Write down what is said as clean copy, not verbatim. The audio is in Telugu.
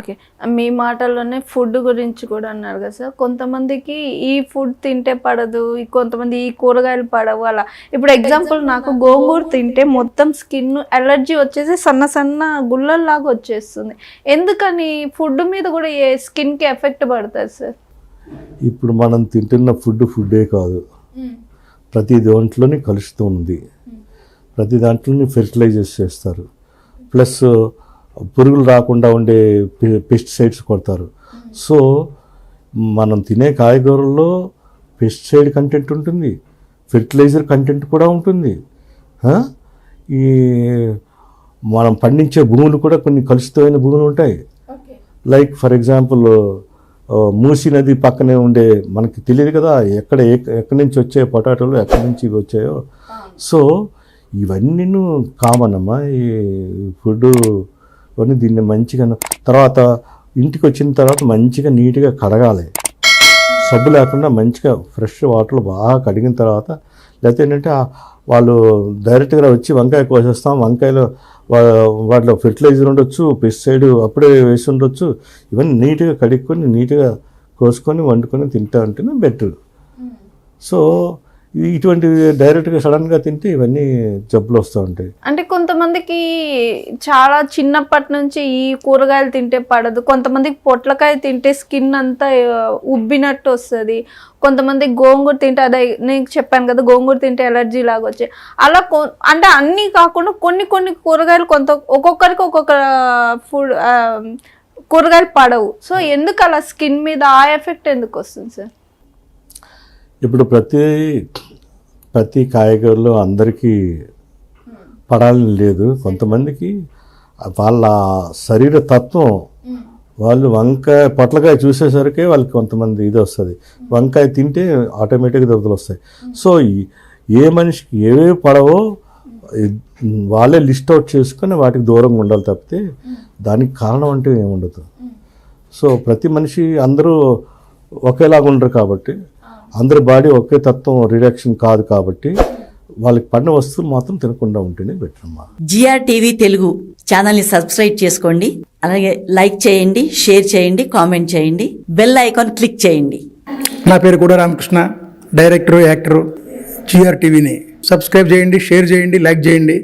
ఓకే. మీ మాటల్లోనే ఫుడ్ గురించి కూడా అన్నారు కదా సార్. కొంతమందికి ఈ ఫుడ్ తింటే పడదు, కొంతమంది ఈ కూరగాయలు పడవు అలా. ఇప్పుడు ఎగ్జాంపుల్ నాకు గోంగూర తింటే మొత్తం స్కిన్ అలర్జీ వచ్చేసి సన్న సన్న గుల్లల్లాగా వచ్చేస్తుంది. ఎందుకని ఫుడ్ మీద కూడా స్కిన్కి ఎఫెక్ట్ పడుతుంది సార్? ఇప్పుడు మనం తింటున్న ఫుడ్డే కాదు, ప్రతి దాంట్లోనే కలుస్తూ ఉంది. ప్రతి దాంట్లోనే ఫెర్టిలైజర్స్ చేస్తారు, ప్లస్ పురుగులు రాకుండా ఉండే పెస్టిసైడ్స్ కొడతారు. సో మనం తినే కాయగూరల్లో పెస్టిసైడ్ కంటెంట్ ఉంటుంది, ఫెర్టిలైజర్ కంటెంట్ కూడా ఉంటుంది. ఈ మనం పండించే భూములు కూడా కొన్ని కలుషితమైన భూములు ఉంటాయి. లైక్ ఫర్ ఎగ్జాంపుల్ మూసీ నది పక్కనే ఉండే, మనకి తెలియదు కదా ఎక్కడి నుంచి వచ్చాయో పొటాటోలు, ఎక్కడి నుంచి వచ్చాయో. సో ఇవన్నీ కామన్ అమ్మా. ఈ ఫుడ్ ఇవన్నీ దీన్ని మంచిగా తర్వాత ఇంటికి వచ్చిన తర్వాత మంచిగా నీట్గా కడగాలి, సబ్బు లేకుండా మంచిగా ఫ్రెష్ వాటర్లో బాగా కడిగిన తర్వాత. లేకపోతే ఏంటంటే వాళ్ళు డైరెక్ట్గా వచ్చి వంకాయ కోసేస్తాం, వంకాయలో వాటిలో ఫెర్టిలైజర్ ఉండొచ్చు, పెస్టిసైడ్ అప్పుడే వేసి ఉండొచ్చు. ఇవన్నీ నీట్గా కడుక్కొని నీట్గా కోసుకొని వండుకొని తింటా ఉంటేనే బెటర్. సో ఇటువంటి డైరెక్ట్గా సడన్గా తింటే ఇవన్నీ జబ్బులు వస్తూ ఉంటాయి. అంటే కొంతమందికి చాలా చిన్నప్పటి నుంచి ఈ కూరగాయలు తింటే పడదు, కొంతమందికి పొట్లకాయ తింటే స్కిన్ అంతా ఉబ్బినట్టు వస్తుంది, కొంతమంది గోంగూర తింటే, అదే నేను చెప్పాను కదా గోంగూర తింటే ఎలర్జీ లాగా వచ్చాయి. అలా అంటే అన్నీ కాకుండా కొన్ని కూరగాయలు ఒక్కొక్కరికి ఒక్కొక్క ఫుడ్ కూరగాయలు పడవు. సో ఎందుకు అలా స్కిన్ మీద ఆ ఎఫెక్ట్ ఎందుకు వస్తుంది సార్? ఇప్పుడు ప్రతి కాయగూరలో అందరికీ పడాలని లేదు. కొంతమందికి వాళ్ళ శరీర తత్వం, వాళ్ళు పొట్లకాయ చూసేసరికి వాళ్ళకి కొంతమంది ఇది వస్తుంది, వంకాయ తింటే ఆటోమేటిక్గా దెబ్బలు వస్తాయి. సో ఏ మనిషికి ఏవేవి పడవో వాళ్ళే లిస్ట్ అవుట్ చేసుకొని వాటికి దూరంగా ఉండాలి తప్పితే దానికి కారణం అంటే ఏముండదు. సో ప్రతి మనిషి అందరూ ఒకేలాగా ఉండరు కాబట్టి, అందరి బాడీ ఒకే తత్వం రియాక్షన్ కాదు కాబట్టి వాళ్ళకి పడిన వస్తువులు మాత్రం తినకుండా ఉంటేనే బెటర్ అమ్మా. జిఆర్ టీవీ తెలుగు ఛానల్ని సబ్స్క్రైబ్ చేసుకోండి, అలాగే లైక్ చేయండి, షేర్ చేయండి, కామెంట్ చేయండి, బెల్ ఐకాన్ క్లిక్ చేయండి. నా పేరు కూడా రామకృష్ణ, డైరెక్టర్, యాక్టర్. జిఆర్ టీవీని సబ్స్క్రైబ్ చేయండి, షేర్ చేయండి, లైక్ చేయండి.